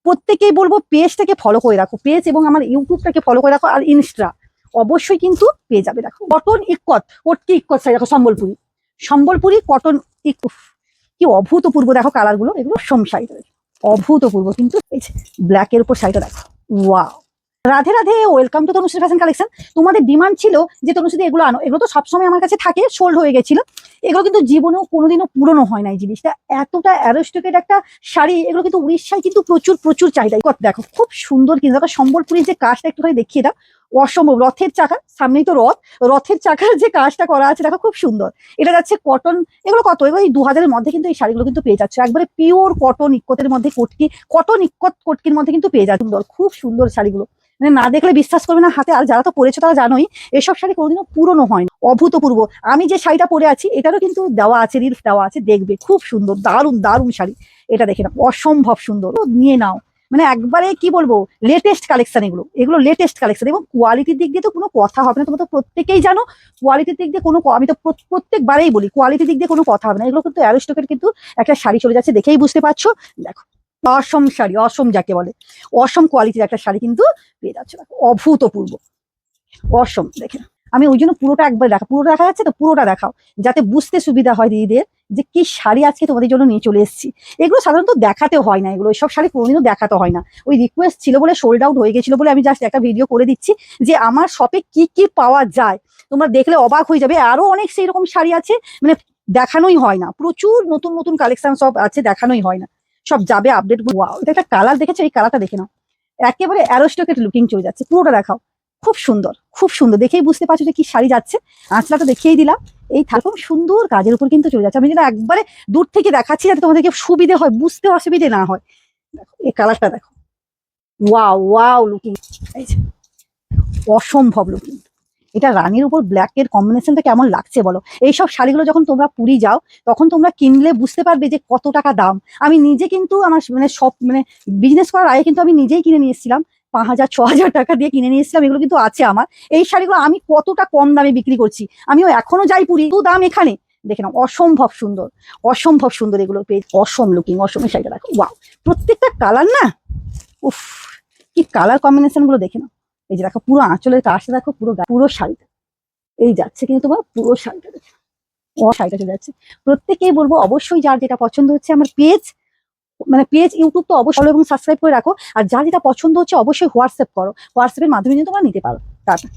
প্রত্যেকেই বলবো পেজটাকে ফলো করে রাখো, পেজ এবং আমার ইউটিউবটাকে ফলো করে রাখো, আর ইনস্টা অবশ্যই কিন্তু পেয়ে যাবে। দেখো কটন ইক্কত, কটকি ইক্কত শাড়ি, দেখো সম্বলপুরি, সম্বলপুরি কটন ইক, কি অভূতপূর্ব দেখো কালার গুলো, এগুলো অসম শাড়িটা অভূতপূর্ব কিন্তু। এই ব্ল্যাকের উপর শাড়িটা দেখো, wow. Radhe Radhe, welcome to Tanushree fashion collection. তোমাদের ডিমান্ড ছিল যে তনুশ্রী এগুলো আনো, এগুলো তো সবসময় আমার কাছে থাকে, সোল্ড হয়ে গেছিল। এগুলো কিন্তু জীবনেও কোনোদিনও পুরনো হয় না। এই জিনিসটা এতটা অ্যারোস্টিকেট একটা শাড়ি, এগুলো কিন্তু উড়িষ্যায় কিন্তু প্রচুর প্রচুর চাহিদা। দেখো খুব সুন্দর কিন্তু, দেখো সম্বলপুরীর যে কাজটা একটুখানি দেখিয়ে দাও, অসম্ভব। রথের চাকা, সামনেই তো রথ, রথের চাকার যে কাজটা করা আছে দেখো খুব সুন্দর। এটা যাচ্ছে কটন, এগুলো কত, এগুলো এই 2000-এর মধ্যে কিন্তু এই শাড়িগুলো কিন্তু পেয়ে যাচ্ছে, একবারে পিওর কটন ইক্কতের মধ্যে, কটকি কটন ইক্কত কটকির মধ্যে কিন্তু পেয়ে যাচ্ছে। সুন্দর, খুব সুন্দর শাড়িগুলো, মানে না দেখলে বিশ্বাস করবে না হাতে। আর যারা তো পরেছো তারা জানোই এসব শাড়ি কোনোদিনও পুরনো হয় না, অভূতপূর্ব। আমি যে শাড়িটা পরে আছি এটারও কিন্তু দেওয়া আছে, রিলস দেওয়া আছে, দেখবে খুব সুন্দর, দারুণ দারুণ শাড়ি। এটা দেখে না, অসম্ভব সুন্দর, নিয়ে নাও। মানে একবারে কি বলবো, লেটেস্ট কালেকশন এগুলো, এগুলো লেটেস্ট কালেকশন, এবং কোয়ালিটির দিক দিয়ে তো কোনো কথা হবে না। তোমরা তো প্রত্যেকেই জানো কোয়ালিটির দিক দিয়ে কোনো, আমি তো প্রত্যেকবারেই বলি কোয়ালিটির দিক দিয়ে কোনো কথা হবে না। এগুলো কিন্তু অ্যারিস্টকের কিন্তু একটা শাড়ি চলে যাচ্ছে, দেখেই বুঝতে পারছো। দেখো অসম শাড়ি, অসম যাকে বলে, অসম কোয়ালিটির একটা শাড়ি কিন্তু পেয়ে যাচ্ছে, অভূতপূর্ব অসম। দেখে আমি ওই জন্য পুরোটা একবার দেখা, পুরোটা দেখা যাচ্ছে তো, পুরোটা দেখাও যাতে বুঝতে সুবিধা হয় দিদিদের যে কি শাড়ি আজকে তোমাদের জন্য নিয়ে চলে এসেছি। এগুলো সাধারণত দেখাতে হয় না, এগুলো সব শাড়ি কোনোদিনও দেখাতে হয় না। ওই রিকোয়েস্ট ছিল বলে, সোল্ড আউট হয়ে গেছিল বলে আমি জাস্ট একটা ভিডিও করে দিচ্ছি যে আমার শপে কি কি পাওয়া যায়, তোমরা দেখলে অবাক হয়ে যাবে। আরো অনেক সেই রকম শাড়ি আছে, মানে দেখানোই হয় না, প্রচুর নতুন নতুন কালেকশন সব আছে, দেখানোই হয় না, সব যাবে আপডেট। ওয়াও, এটা একটা কালার দেখেছো, এই কালারটা দেখে নাও, একেবারে অ্যারোস্টকেট লুকিং চলে যাচ্ছে, পুরোটা দেখাও। খুব সুন্দর, খুব সুন্দর, দেখেই বুঝতে পারছো যে কি শাড়ি যাচ্ছে। আঁচলাটা দেখিয়েই দিলাম, এই থাকুন সুন্দর কাজের উপর কিন্তু চলে যাচ্ছে। আমি যেটা একবারে দূর থেকে দেখাচ্ছি যাতে তোমাদেরকে সুবিধে হয়, বুঝতে অসুবিধে না হয়। দেখো এই কালারটা দেখো, ওয়াও ওয়াও লুকিং, এই যে অসম্ভব লুকিং। এটা রানীর উপর ব্ল্যাকের কম্বিনেশনটা কেমন লাগছে বলো। এইসব শাড়িগুলো যখন তোমরা পুরী যাও তখন তোমরা কিনলে বুঝতে পারবে যে কত টাকা দাম। আমি নিজে কিন্তু আমার মানে সব মানে বিজনেস করার আগে কিন্তু আমি নিজেই কিনে নিয়ে এসেছিলাম, 5000-6000 টাকা দিয়ে কিনে নিয়ে এসেছিলাম। এগুলো কিন্তু আছে আমার, এই শাড়িগুলো আমি কতটা কম দামে বিক্রি করছি। আমিও এখনো যাই পুরী, তো দাম এখানে দেখে নাও, অসম্ভব সুন্দর, অসম্ভব সুন্দর এগুলো পেয়ে, অসম লুকিং, অসমের শাড়িটা দেখো, ওয়াও। প্রত্যেকটা কালার না, উফ, কি কালার কম্বিনেশন গুলো দেখে নাও। এই যে দেখো পুরো আঁচলের কাজটা দেখো, পুরো পুরো শাড়িটা এই যাচ্ছে কিন্তু তোমার, পুরো শাড়িটা দেখো, শাড়িটা চলে যাচ্ছে। প্রত্যেকেই বলবো অবশ্যই যার যেটা পছন্দ হচ্ছে আমার পেজ, মানে পেজ ইউটিউব তো অবশ্যই ফলো এবং সাবস্ক্রাইব করে রাখো। আর যার যেটা পছন্দ হচ্ছে অবশ্যই হোয়াটসঅ্যাপ করো, হোয়াটসঅ্যাপের মাধ্যমে কিন্তু তোমরা নিতে পারো। টাটা।